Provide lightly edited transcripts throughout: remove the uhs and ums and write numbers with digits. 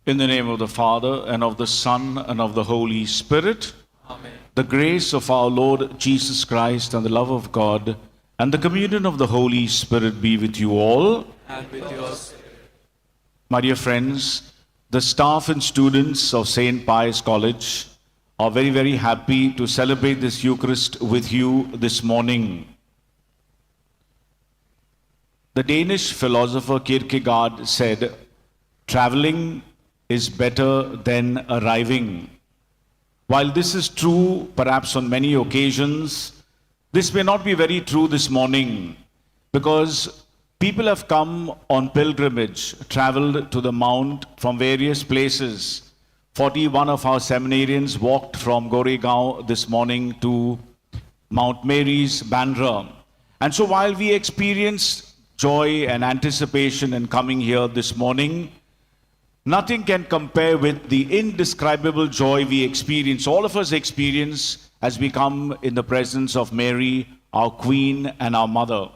In the name of the Father, and of the Son, and of the Holy Spirit. Amen. The grace of our Lord Jesus Christ and the love of God and the communion of the Holy Spirit be with you all. And with yours. My dear friends, the staff and students of St. Pius College are very, very happy to celebrate this Eucharist with you this morning. The Danish philosopher Kierkegaard said, "Traveling is better than arriving." While this is true, perhaps on many occasions, this may not be very true this morning, because people have come on pilgrimage, traveled to the mount from various places. 41 of our seminarians walked from Goregaon this morning to Mount Mary's, Bandra. And so while we experienced joy and anticipation in coming here this morning, nothing can compare with the indescribable joy we experience, all of us experience, as we come in the presence of Mary, our Queen and our Mother.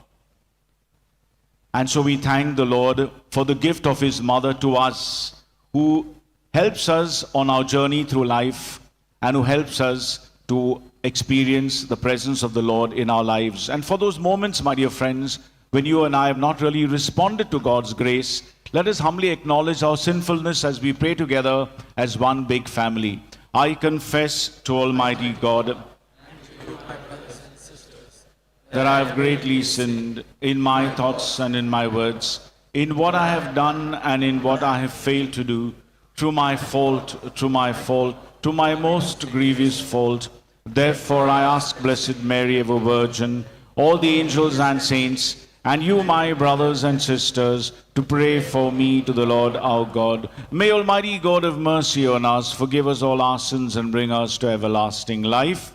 And so we thank the Lord for the gift of His Mother to us, who helps us on our journey through life and who helps us to experience the presence of the Lord in our lives. And for those moments, my dear friends, when you and I have not really responded to God's grace, let us humbly acknowledge our sinfulness as we pray together as one big family. I confess to Almighty God that I have greatly sinned in my thoughts and in my words, in what I have done and in what I have failed to do, through my fault, to my most grievous fault. Therefore I ask Blessed Mary, ever Virgin, all the angels and saints, and you, my brothers and sisters, to pray for me to the Lord our God. May Almighty God have mercy on us, forgive us all our sins, and bring us to everlasting life.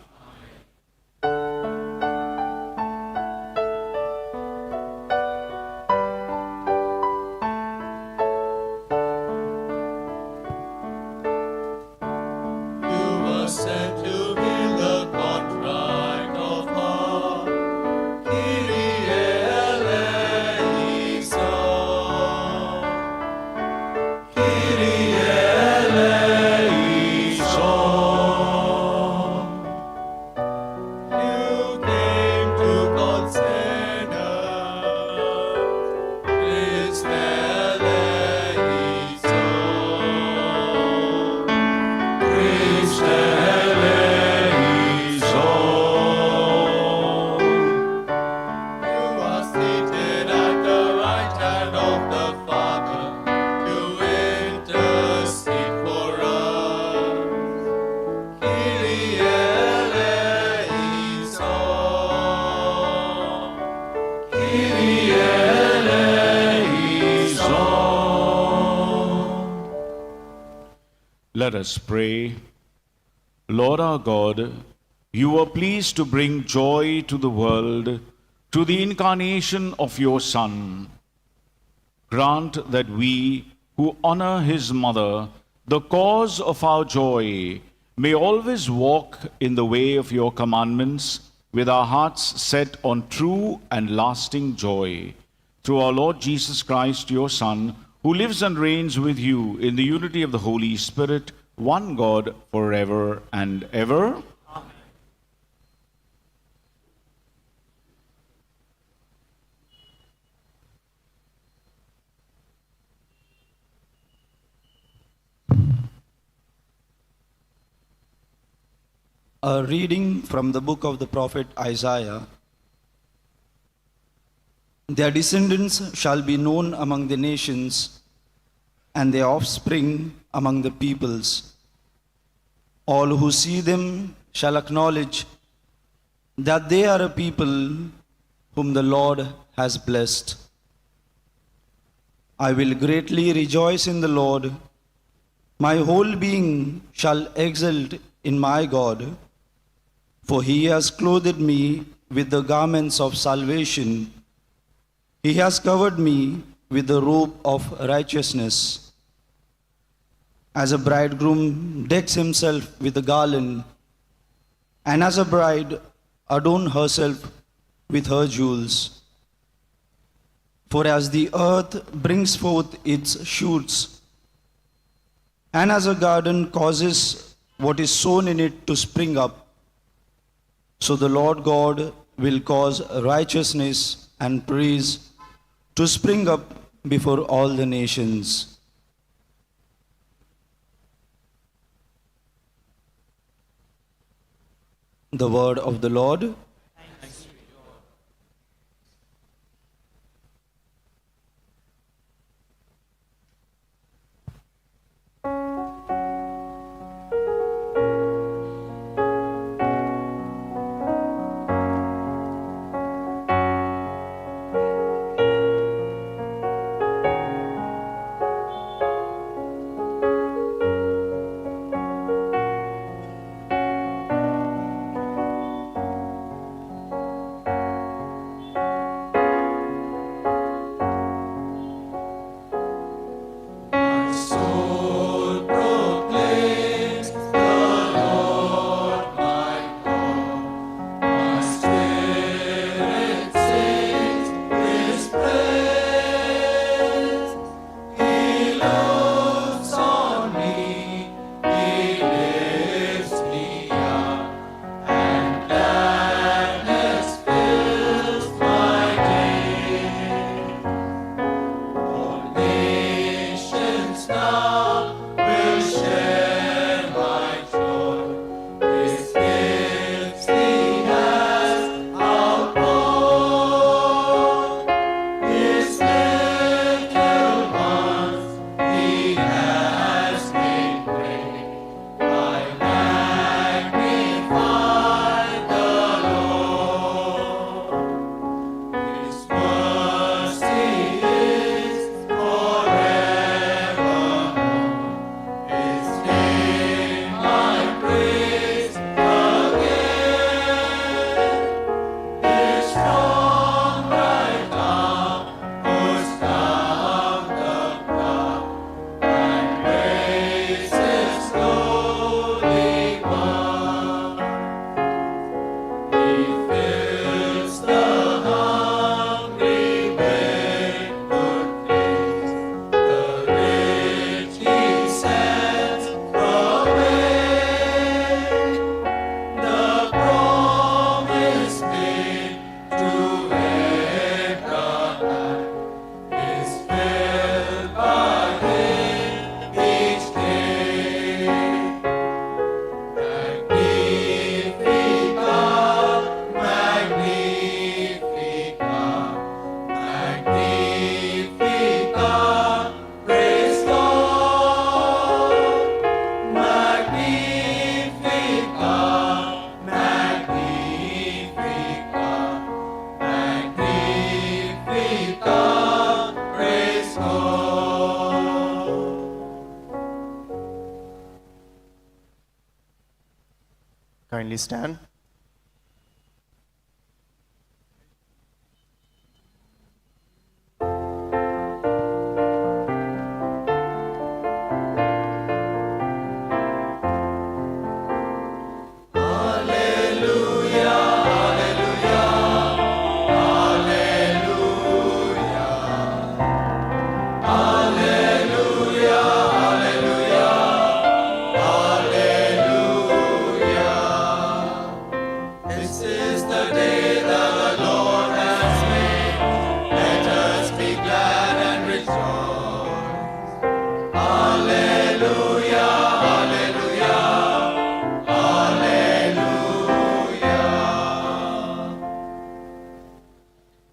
Let us pray. Lord our God, you were pleased to bring joy to the world through the incarnation of your Son. Grant that we, who honor his mother, the cause of our joy, may always walk in the way of your commandments with our hearts set on true and lasting joy. Through our Lord Jesus Christ, your Son, who lives and reigns with you in the unity of the Holy Spirit, one God, forever and ever. Amen. A reading from the book of the prophet Isaiah. Their descendants shall be known among the nations, and their offspring among the peoples. All who see them shall acknowledge that they are a people whom the Lord has blessed. I will greatly rejoice in the Lord. My whole being shall exult in my God, for he has clothed me with the garments of salvation. He has covered me with the robe of righteousness. As a bridegroom decks himself with a garland, and as a bride adorns herself with her jewels. For as the earth brings forth its shoots, And as a garden causes what is sown in it to spring up, so the Lord God will cause righteousness and praise to spring up before all the nations. The word of the Lord. Kindly stand.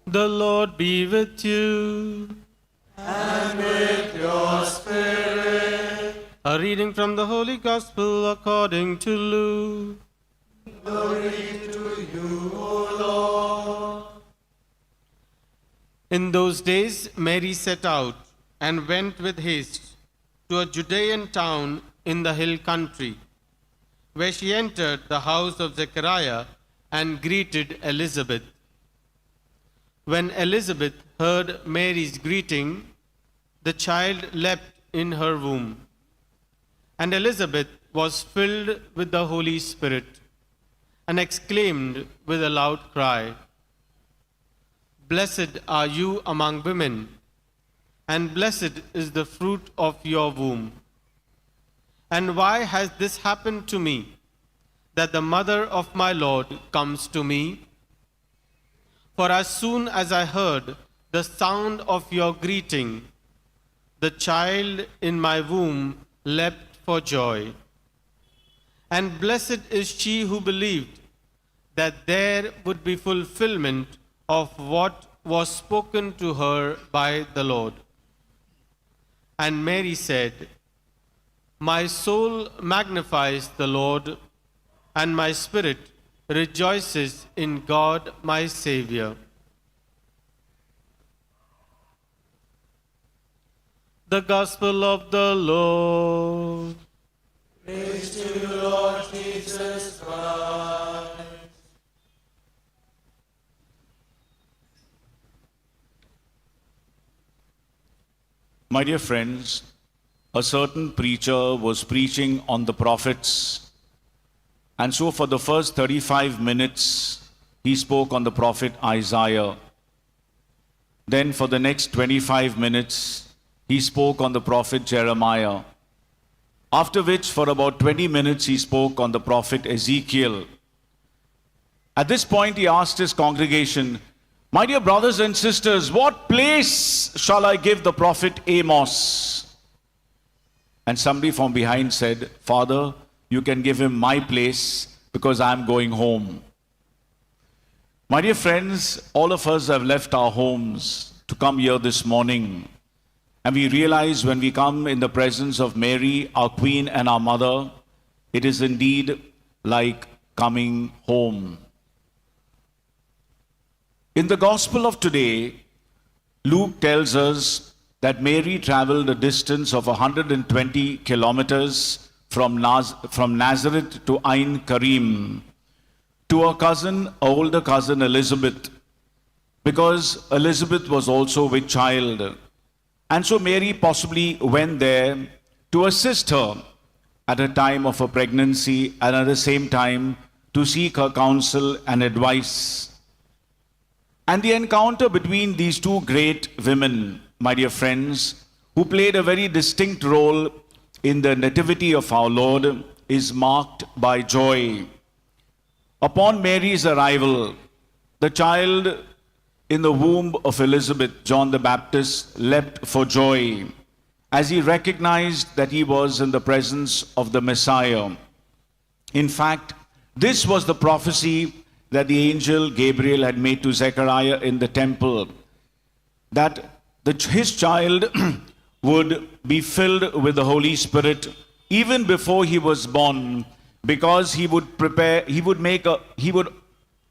The Lord be with you. And with your spirit. A reading from the Holy Gospel according to Luke. Glory to you, O Lord. In those days, Mary set out and went with haste to a Judean town in the hill country, where she entered the house of Zechariah and greeted Elizabeth. When Elizabeth heard Mary's greeting, the child leapt in her womb, and Elizabeth was filled with the Holy Spirit and exclaimed with a loud cry, "Blessed are you among women, and blessed is the fruit of your womb. And why has this happened to me, that the mother of my Lord comes to me? For as soon as I heard the sound of your greeting, the child in my womb leapt for joy. And blessed is she who believed that there would be fulfillment of what was spoken to her by the Lord. And Mary said, My soul magnifies the Lord, and my spirit rejoices in God my Savior. The Gospel of the Lord. Praise to you, Lord Jesus Christ. My dear friends, a certain preacher was preaching on the prophets. And so for the first 35 minutes, he spoke on the prophet Isaiah. Then for the next 25 minutes, he spoke on the prophet Jeremiah. After which, for about 20 minutes, he spoke on the prophet Ezekiel. At this point, he asked his congregation, My dear brothers and sisters, what place shall I give the prophet Amos? And somebody from behind said, Father, you can give him my place because I'm going home. My dear friends, all of us have left our homes to come here this morning. And we realize when we come in the presence of Mary, our Queen and our Mother, it is indeed like coming home. In the Gospel of today, Luke tells us that Mary traveled a distance of 120 kilometers from Nazareth to Ain Karim to her older cousin Elizabeth, because Elizabeth was also with child. And so Mary possibly went there to assist her at a time of her pregnancy and at the same time to seek her counsel and advice. And the encounter between these two great women, my dear friends, who played a very distinct role in the nativity of our Lord, is marked by joy. Upon Mary's arrival, the child in the womb of Elizabeth, John the Baptist, leapt for joy as he recognized that he was in the presence of the Messiah. In fact, this was the prophecy that the angel Gabriel had made to Zechariah in the temple, that his child would be filled with the Holy Spirit even before he was born, because he would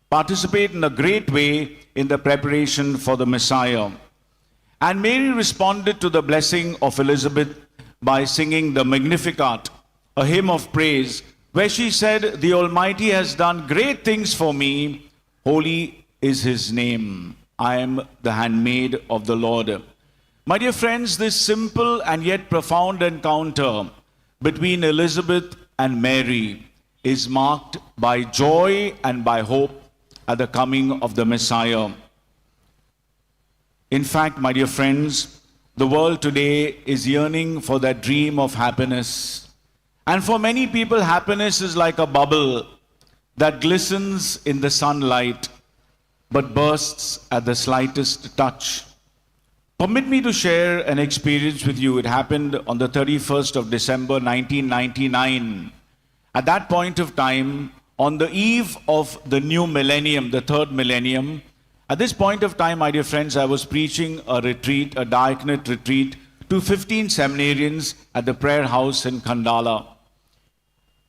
participate in a great way in the preparation for the Messiah. And Mary responded to the blessing of Elizabeth by singing the Magnificat, a hymn of praise, where she said, The Almighty has done great things for me. Holy is his name. I am the handmaid of the Lord. My dear friends, this simple and yet profound encounter between Elizabeth and Mary is marked by joy and by hope at the coming of the Messiah. In fact, my dear friends, the world today is yearning for that dream of happiness. And for many people, happiness is like a bubble that glistens in the sunlight but bursts at the slightest touch. Permit me to share an experience with you. It happened on the 31st of December 1999. At that point of time, on the eve of the new millennium, the third millennium, at this point of time, my dear friends, I was preaching a retreat, a diaconate retreat, to 15 seminarians at the prayer house in Khandala.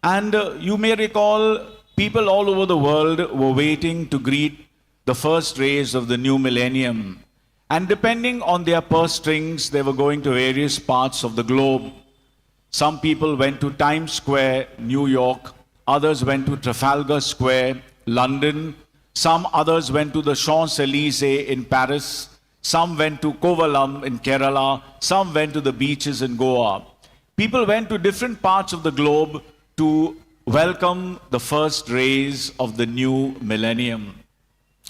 And you may recall, people all over the world were waiting to greet the first rays of the new millennium. And depending on their purse strings, they were going to various parts of the globe. Some people went to Times Square, New York. Others went to Trafalgar Square, London. Some others went to the Champs-Élysées in Paris. Some went to Kovalam in Kerala. Some went to the beaches in Goa. People went to different parts of the globe to welcome the first rays of the new millennium.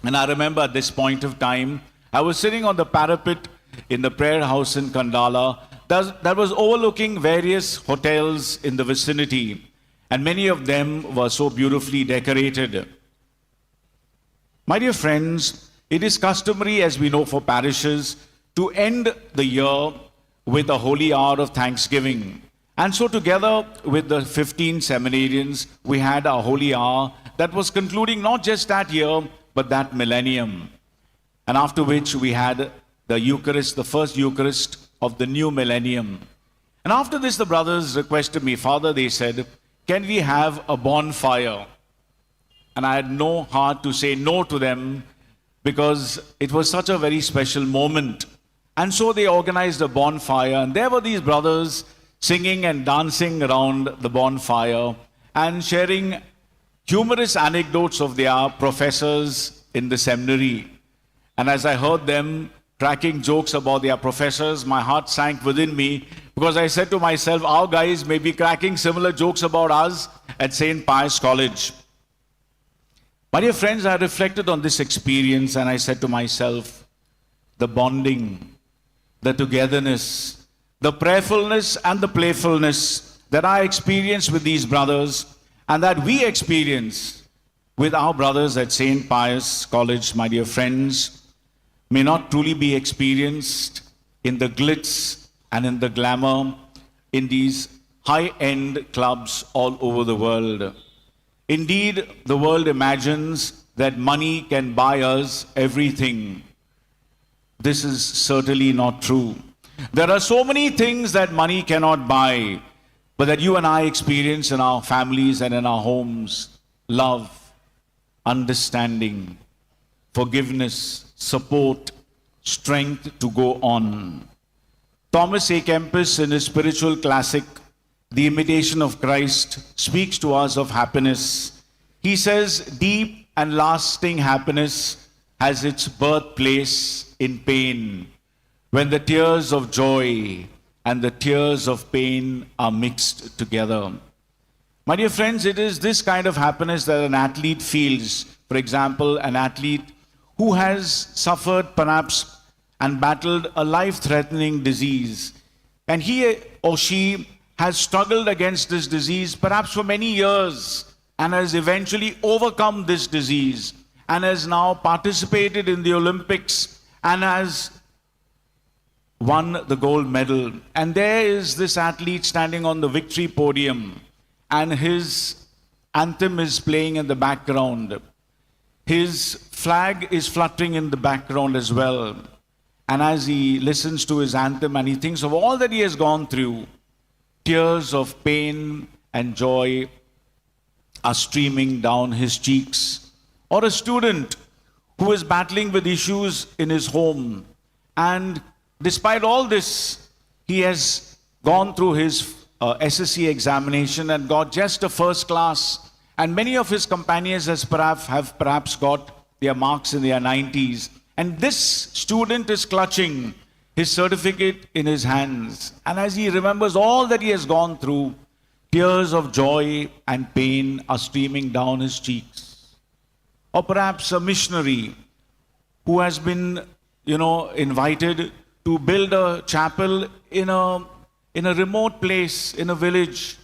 And I remember at this point of time, I was sitting on the parapet in the prayer house in Khandala that was overlooking various hotels in the vicinity, and many of them were so beautifully decorated. My dear friends, it is customary, as we know, for parishes to end the year with a holy hour of thanksgiving. And so, together with the 15 seminarians, we had a holy hour that was concluding not just that year, but that millennium. And after which we had the Eucharist, the first Eucharist of the new millennium. And after this, the brothers requested me, Father, they said, can we have a bonfire? And I had no heart to say no to them because it was such a very special moment. And so they organized a bonfire, and there were these brothers singing and dancing around the bonfire and sharing humorous anecdotes of their professors in the seminary. And as I heard them cracking jokes about their professors, my heart sank within me because I said to myself, our guys may be cracking similar jokes about us at St. Pius College. My dear friends, I reflected on this experience and I said to myself, the bonding, the togetherness, the prayerfulness and the playfulness that I experienced with these brothers and that we experience with our brothers at St. Pius College, my dear friends, may not truly be experienced in the glitz and in the glamour in these high-end clubs all over the world. Indeed, the world imagines that money can buy us everything. This is certainly not true. There are so many things that money cannot buy, but that you and I experience in our families and in our homes. Love, understanding, forgiveness, support, strength to go on. Thomas A. Kempis, in his spiritual classic, The Imitation of Christ, speaks to us of happiness. He says, deep and lasting happiness has its birthplace in pain, when the tears of joy and the tears of pain are mixed together. My dear friends, it is this kind of happiness that an athlete feels. For example, an athlete who has suffered perhaps and battled a life-threatening disease, and he or she has struggled against this disease perhaps for many years and has eventually overcome this disease and has now participated in the Olympics and has won the gold medal. And there is this athlete standing on the victory podium, and his anthem is playing in the background. His flag is fluttering in the background as well. And as he listens to his anthem and he thinks of all that he has gone through, tears of pain and joy are streaming down his cheeks. Or a student who is battling with issues in his home, and despite all this, he has gone through his SSC examination and got just a first class, and many of his companions have perhaps got their marks in their 90s. And this student is clutching his certificate in his hands. And as he remembers all that he has gone through, tears of joy and pain are streaming down his cheeks. Or perhaps a missionary who has been, invited to build a chapel in a remote place, in a village.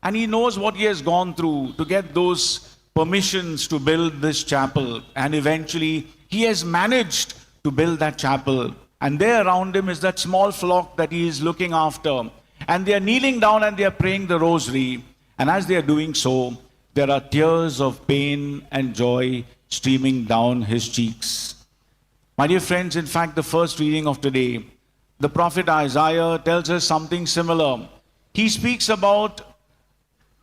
And he knows what he has gone through to get those permissions to build this chapel. And eventually, he has managed to build that chapel. And there around him is that small flock that he is looking after. And they are kneeling down and they are praying the rosary. And as they are doing so, there are tears of pain and joy streaming down his cheeks. My dear friends, in fact, the first reading of today, the prophet Isaiah tells us something similar. He speaks about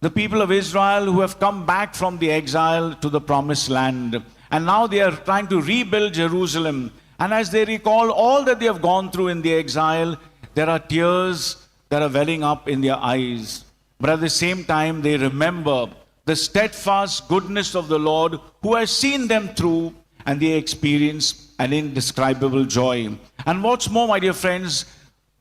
the people of Israel who have come back from the exile to the promised land. And now they are trying to rebuild Jerusalem. And as they recall all that they have gone through in the exile, there are tears that are welling up in their eyes. But at the same time, they remember the steadfast goodness of the Lord who has seen them through, and they experience an indescribable joy. And what's more, my dear friends,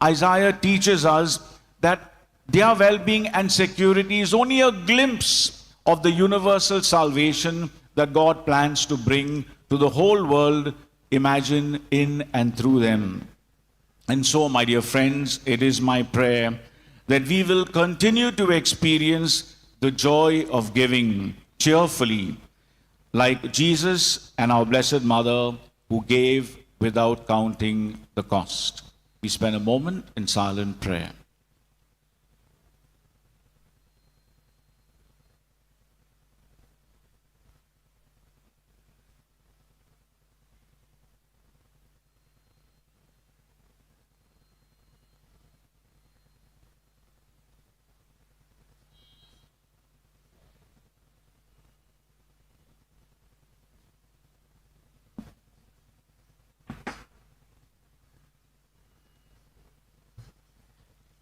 Isaiah teaches us that their well-being and security is only a glimpse of the universal salvation that God plans to bring to the whole world, imagine in and through them. And so, my dear friends, it is my prayer that we will continue to experience the joy of giving cheerfully, like Jesus and our Blessed Mother who gave without counting the cost. We spend a moment in silent prayer.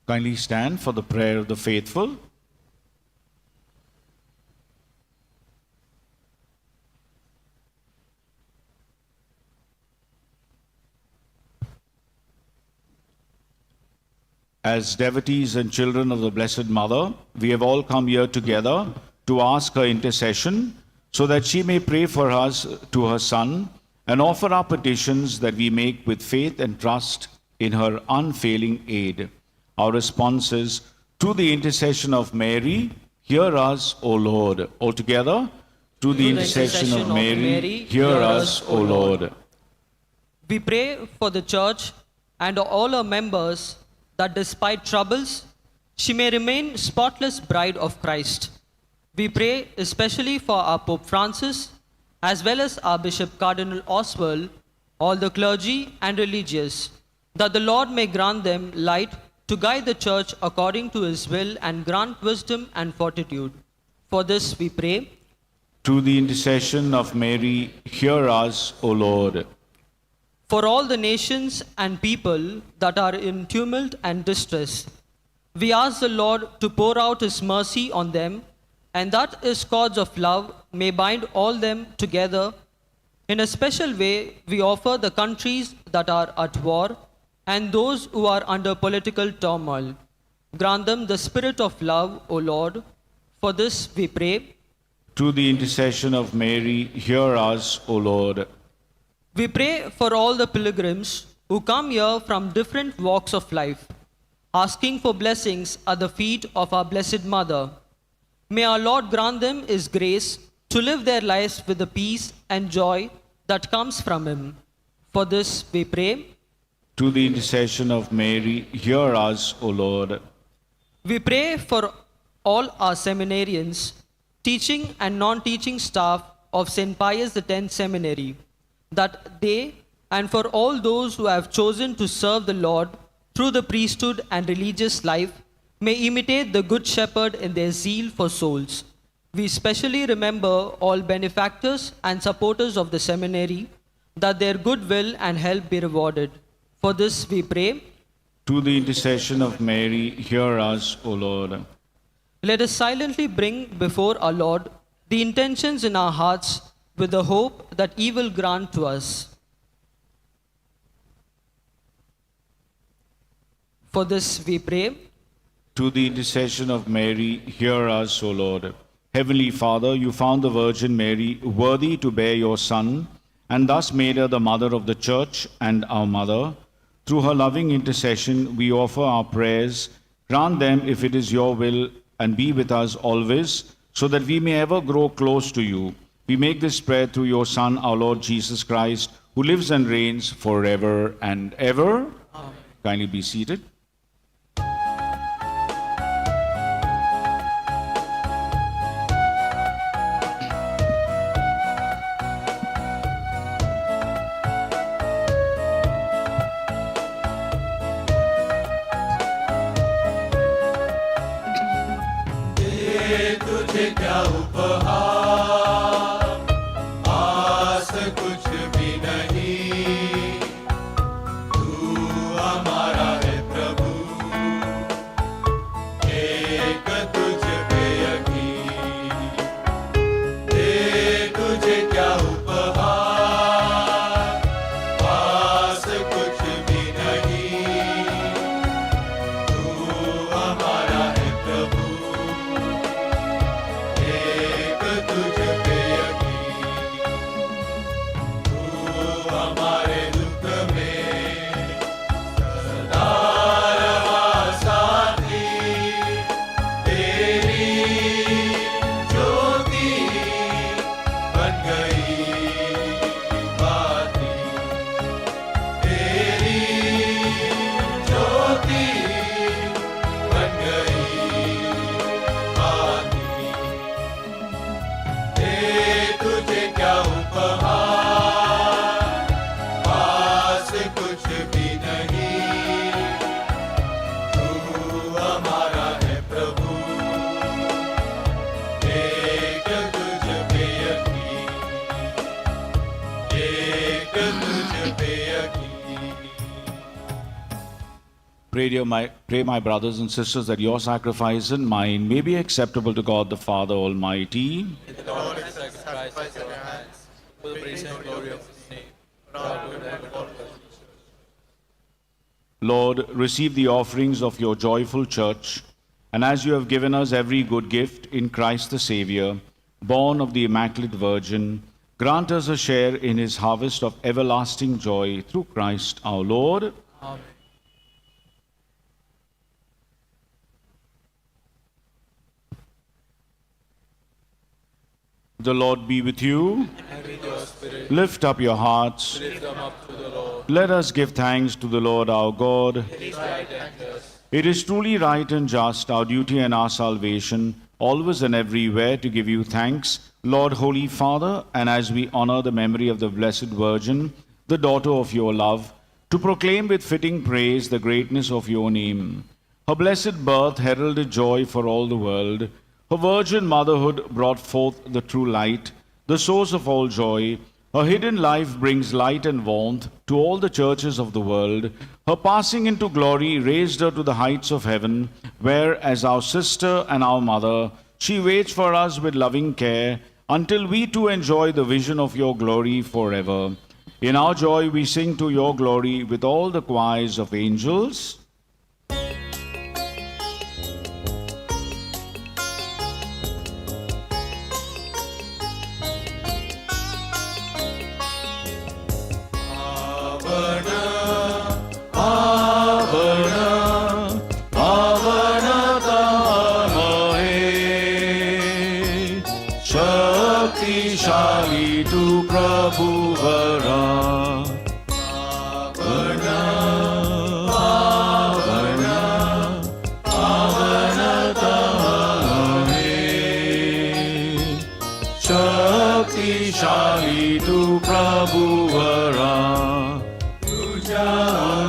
Kindly stand for the prayer of the faithful. As devotees and children of the Blessed Mother, we have all come here together to ask her intercession so that she may pray for us to her Son and offer our petitions that we make with faith and trust in her unfailing aid. Our response is, through the intercession of Mary, hear us, O Lord. Altogether, through the intercession of Mary, hear us, O Lord. We pray for the Church and all her members that despite troubles, she may remain spotless bride of Christ. We pray especially for our Pope Francis, as well as our Bishop Cardinal Oswald, all the clergy and religious, that the Lord may grant them light to guide the Church according to His will and grant wisdom and fortitude. For this we pray. Through the intercession of Mary, hear us, O Lord. For all the nations and people that are in tumult and distress, we ask the Lord to pour out His mercy on them, and that His cords of love may bind all them together. In a special way, we offer the countries that are at war and those who are under political turmoil. Grant them the spirit of love, O Lord. For this we pray. Through the intercession of Mary, hear us, O Lord. We pray for all the pilgrims who come here from different walks of life, asking for blessings at the feet of our Blessed Mother. May our Lord grant them His grace to live their lives with the peace and joy that comes from Him. For this we pray. Through the intercession of Mary, hear us, O Lord. We pray for all our seminarians, teaching and non-teaching staff of St. Pius X Seminary, that they and for all those who have chosen to serve the Lord through the priesthood and religious life may imitate the Good Shepherd in their zeal for souls. We especially remember all benefactors and supporters of the seminary, that their good will and help be rewarded. For this we pray. Through the intercession of Mary, hear us, O Lord. Let us silently bring before our Lord the intentions in our hearts with the hope that He will grant to us. For this we pray. Through the intercession of Mary, hear us, O Lord. Heavenly Father, you found the Virgin Mary worthy to bear your Son, and thus made her the mother of the Church and our mother. Through her loving intercession, we offer our prayers. Grant them, if it is your will, and be with us always, so that we may ever grow close to you. We make this prayer through your Son, our Lord Jesus Christ, who lives and reigns forever and ever. Amen. Kindly be seated. तुझे क्या उपहार, आस कुछ भी नहीं, तू हमारा है प्रभु, एक तुझ पे यकीन। दे तुझे क्या उपहार, आस कुछ भी नहीं, तू हमारा है प्रभु, एक तुझ Pray, my brothers and sisters, that your sacrifice and mine may be acceptable to God the Father Almighty. May the Lord accept the sacrifice of your hands, for the praise and glory of his name, for our good and for all of us. Lord, receive the offerings of your joyful church, and as you have given us every good gift in Christ the Savior, born of the Immaculate Virgin, grant us a share in his harvest of everlasting joy through Christ our Lord. Amen. The Lord be with you. And with your spirit, Lift up your hearts. lift them up to the Lord. Let us give thanks to the Lord our God. It is right and just. It is truly right and just, our duty and our salvation, always and everywhere to give you thanks, Lord, Holy Father, and as we honor the memory of the Blessed Virgin, the daughter of your love, to proclaim with fitting praise the greatness of your name. Her blessed birth heralded joy for all the world. Her virgin motherhood brought forth the true light, the source of all joy. Her hidden life brings light and warmth to all the churches of the world. Her passing into glory raised her to the heights of heaven, where, as our sister and our mother, she waits for us with loving care until we too enjoy the vision of your glory forever. In our joy, we sing to your glory with all the choirs of angels. शक्तिशाली तू प्रभु वरा शक्तिशाली तू प्रभु वरा तुझ्या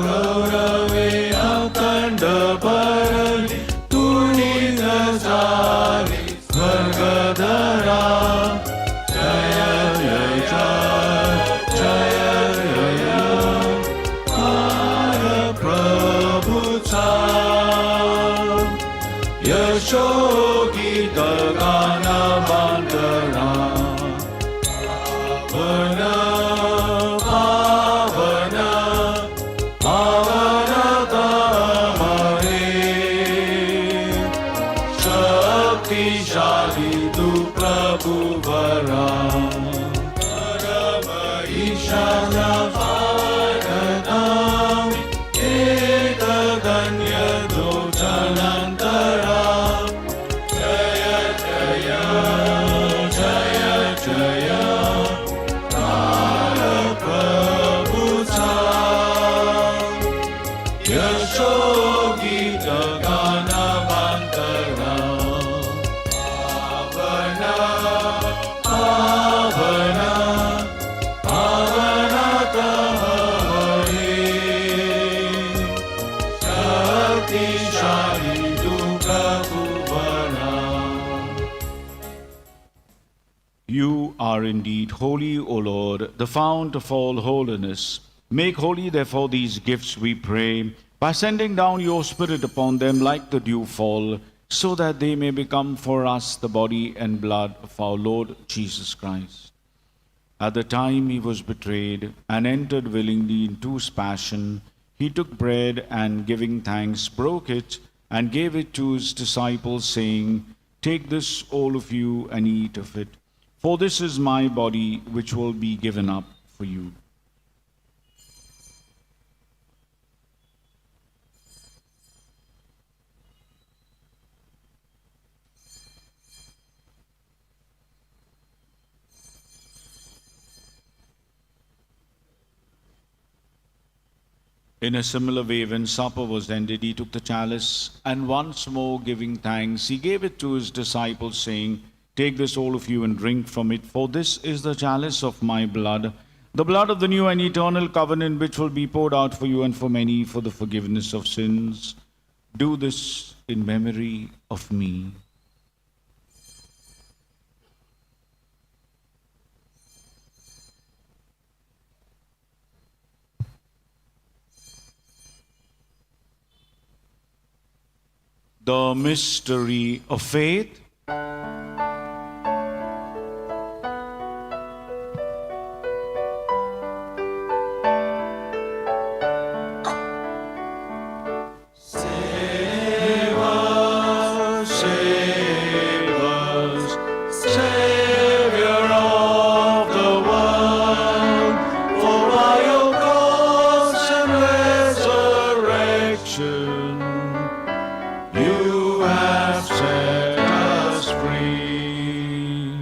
गौरवे अखंड परली तू निघाली स्वर्गधरा यशोगीत गाना बांधना पावन पावन पावन तमरे शक्तिशाली तू प्रभु वरा परम ईशान भारतम एक धन्य दो चलंतरा यशोगीत गाना बांधना पावन पावन पावन तमरे शक्तिशाली तू प्रभु वरा. You are indeed holy, O Lord, the fount of all holiness. Make holy, therefore, these gifts, we pray, by sending down your Spirit upon them like the dewfall, so that they may become for us the body and blood of our Lord Jesus Christ. At the time he was betrayed and entered willingly into his passion, he took bread and, giving thanks, broke it and gave it to his disciples, saying, "Take this, all of you, and eat of it, for this is my body, which will be given up for you." In a similar way, when supper was ended, he took the chalice, and once more giving thanks, he gave it to his disciples, saying, "Take this, all of you, and drink from it, for this is the chalice of my blood, the blood of the new and eternal covenant, which will be poured out for you and for many for the forgiveness of sins. Do this in memory of me." The mystery of faith. Save us, Savior of the world, for by your cross and resurrection, you have set us free.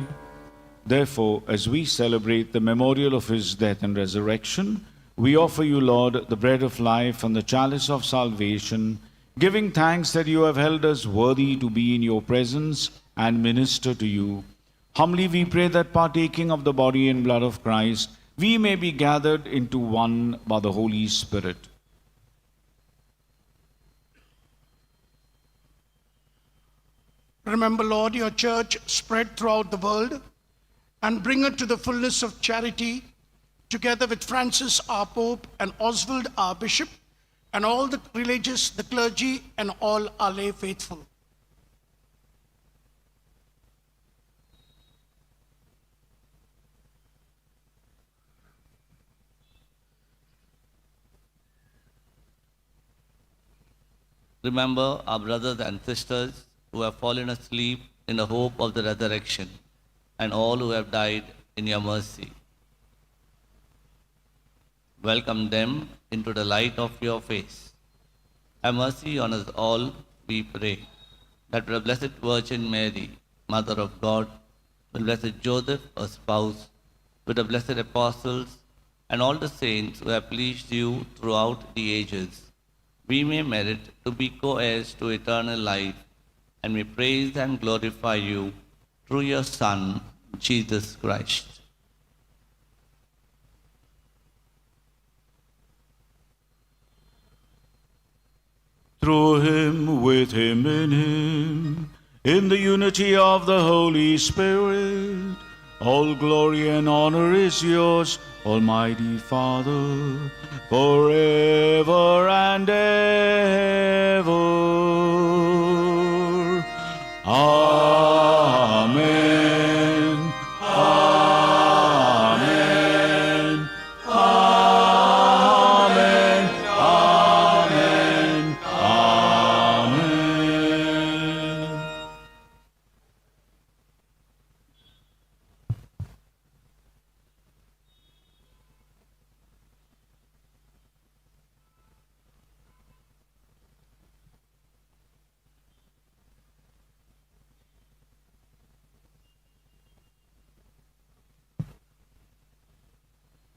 Therefore, as we celebrate the memorial of his death and resurrection, we offer you, Lord, the bread of life and the chalice of salvation, giving thanks that you have held us worthy to be in your presence and minister to you. Humbly we pray that partaking of the body and blood of Christ, we may be gathered into one by the Holy Spirit. Remember, Lord, your church spread throughout the world and bring it to the fullness of charity, together with Francis, our Pope, and Oswald, our Bishop, and all the religious, the clergy, and all our lay faithful. Remember our brothers and sisters who have fallen asleep in the hope of the resurrection, and all who have died in your mercy. Welcome them into the light of your face. Have mercy on us all, we pray, that with the Blessed Virgin Mary, Mother of God, with Blessed Joseph, her spouse, with the blessed apostles, and all the saints who have pleased you throughout the ages, we may merit to be co-heirs to eternal life, and may praise and glorify you through your Son, Jesus Christ. Through him, with him, in the unity of the Holy Spirit, all glory and honor is yours, Almighty Father, forever and ever. Amen. Amen. Amen. Amen. Amen.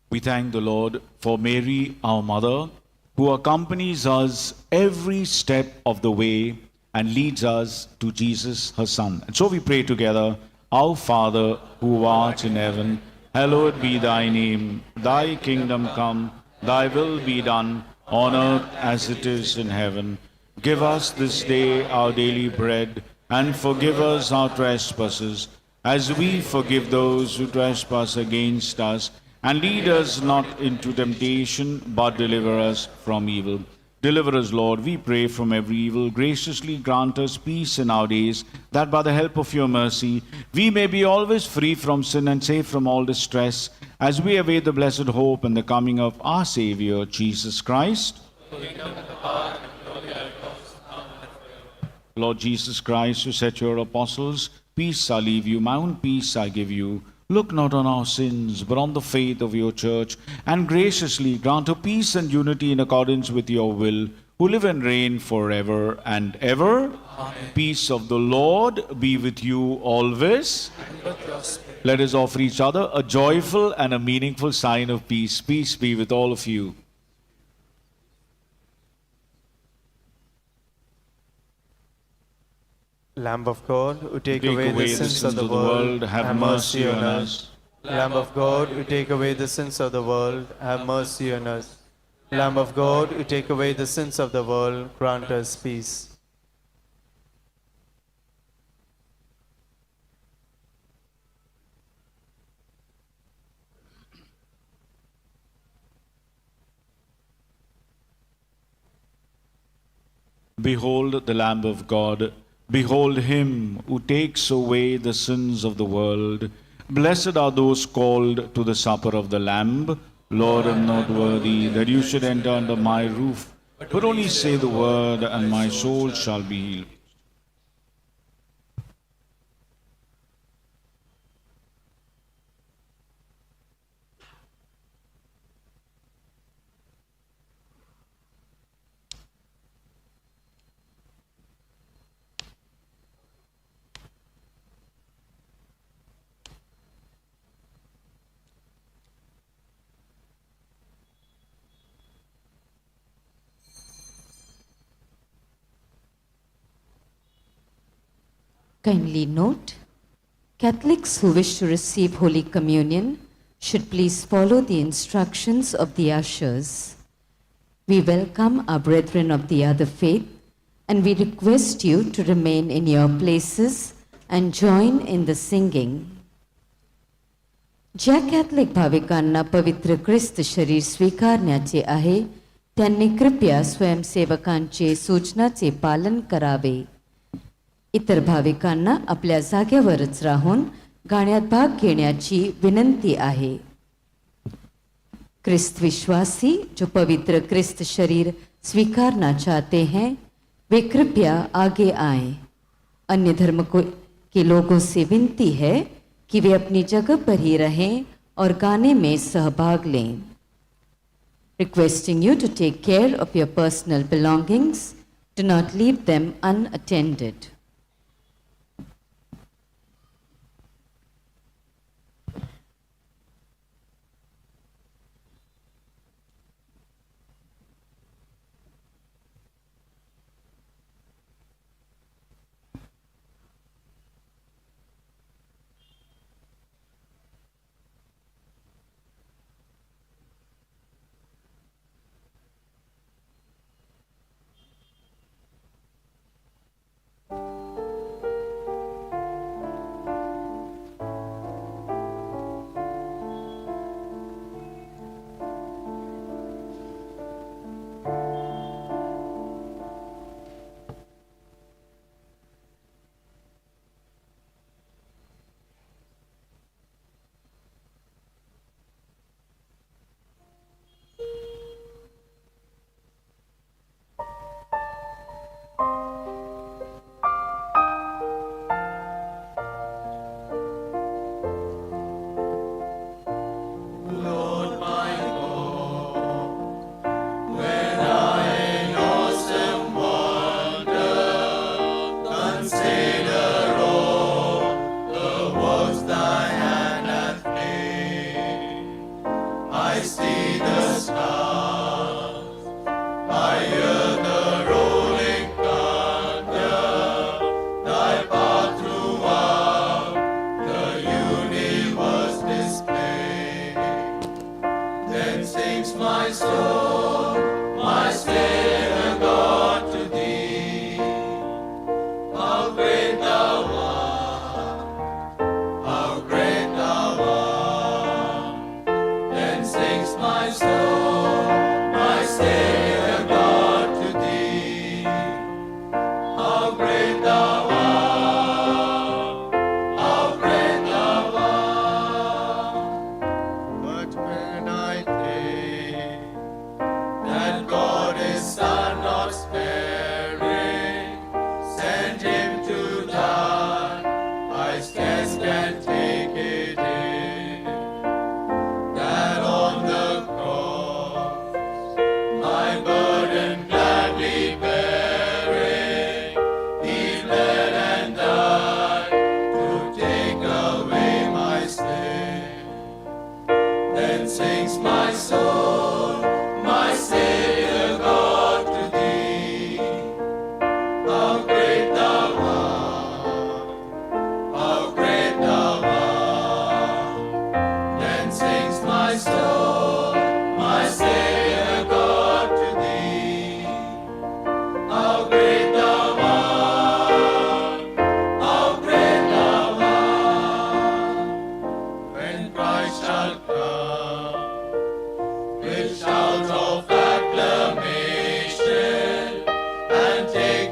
We thank the Lord for Mary, our mother, who accompanies us every step of the way and leads us to Jesus, her Son. And so we pray together, Our Father, who art in heaven, hallowed be thy name. Thy kingdom come, thy will be done, on earth as it is in heaven. Give us this day our daily bread, and forgive us our trespasses, as we forgive those who trespass against us. And lead us not into temptation, but deliver us from evil. Deliver us, Lord, we pray, from every evil. Graciously grant us peace in our days, that by the help of your mercy we may be always free from sin and safe from all distress, as we await the blessed hope and the coming of our Saviour, Jesus Christ. Lord Jesus Christ, who said to your apostles, Peace I leave you, my own peace I give you. Look not on our sins, but on the faith of your church, and graciously grant her peace and unity in accordance with your will, who live and reign forever and ever. Amen. Peace of the Lord be with you always. And with your spirit. Let us offer each other a joyful and a meaningful sign of peace. Peace be with all of you. Lamb of God, who take away the sins of the world, have mercy on us. Lamb of God, who take away the sins of the world, have mercy on us. Lamb of God, who take away the sins of the world, grant us peace. Behold the Lamb of God. Behold him who takes away the sins of the world. Blessed are those called to the supper of the Lamb. Lord, I am not worthy that you should enter under my roof, but only say the word, and my soul shall be healed. Kindly note, Catholics who wish to receive Holy Communion should please follow the instructions of the ushers. We welcome our brethren of the other faith and we request you to remain in your places and join in the singing. ज्या Catholic भाविकांना पवित्र ख्रिस्त शरीर स्वीकारण्याचे आहे त्यांनी कृपया स्वयंसेवकांचे सूचनाचे पालन करावे. इतर भाविकांना आपल्या जागेवरच राहून गाण्यात भाग घेण्याची विनंती आहे. क्रिस्त विश्वासी जो पवित्र क्रिस्त शरीर स्वीकारना चाहते हैं वे कृपया आगे आएं. अन्य धर्म के लोगों से विनती है कि वे अपनी जगह पर ही रहें और गाने में सहभाग लें. Requesting you to take care of your personal belongings, do not leave them unattended. With shouts of acclamation and take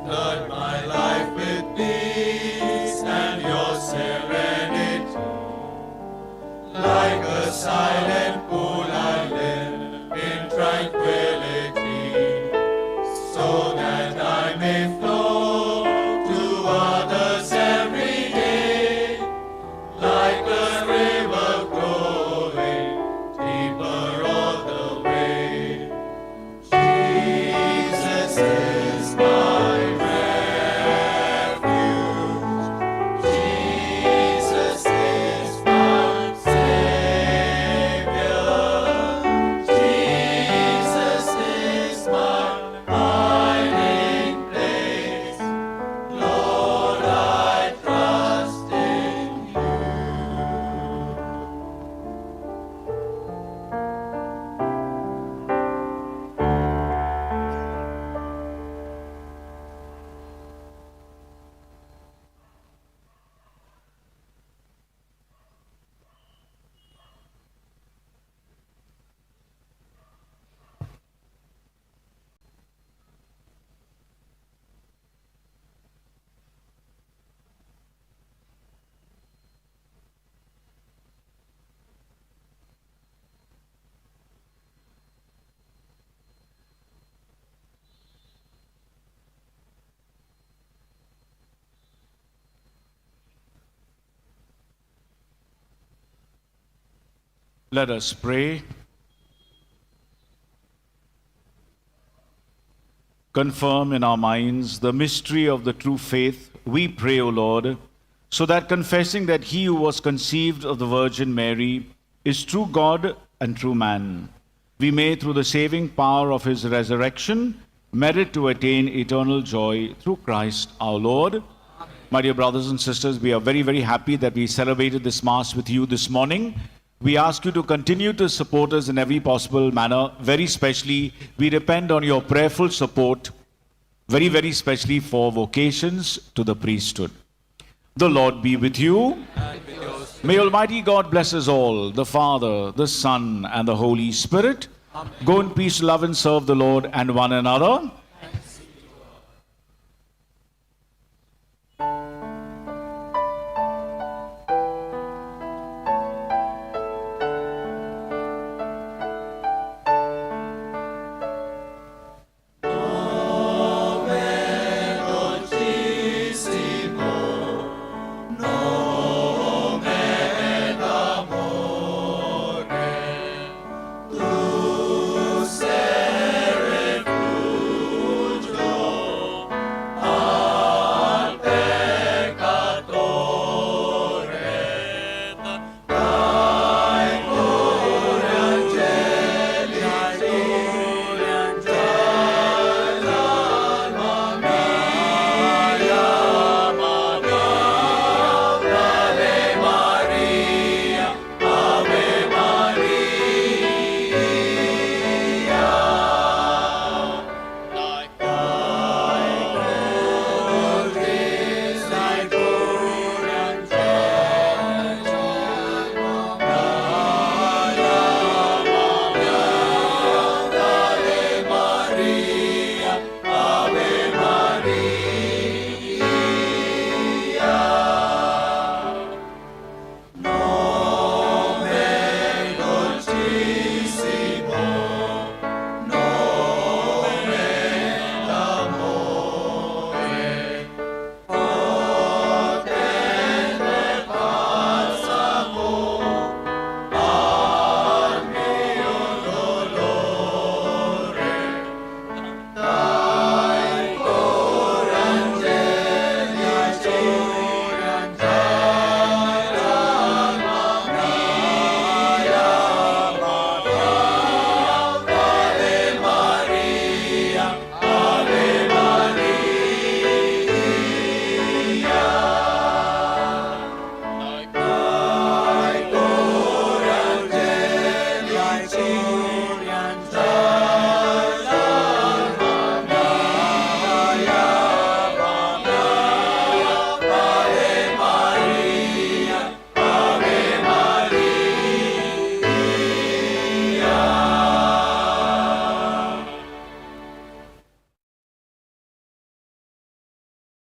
Flood my life with peace and your serenity. Like a silent pool I live in tranquility, so that I may flow to others every day. Like a river growing deeper all the way. Jesus is my refuge. Jesus is my Savior. Jesus is my hiding place. Lord, I trust in you. Let us pray. Confirm in our minds the mystery of the true faith, we pray, O Lord, so that confessing that he who was conceived of the Virgin Mary is true God and true man, we may, through the saving power of his resurrection, merit to attain eternal joy through Christ our Lord. My dear brothers and sisters, we are very, very happy that we celebrated this Mass with you this morning. We ask you to continue to support us in every possible manner. Very specially, we depend on your prayerful support, very, very specially for vocations to the priesthood. The Lord be with you. May Almighty God bless us all, the Father, the Son, and the Holy Spirit. Go in peace, love and serve the Lord and one another.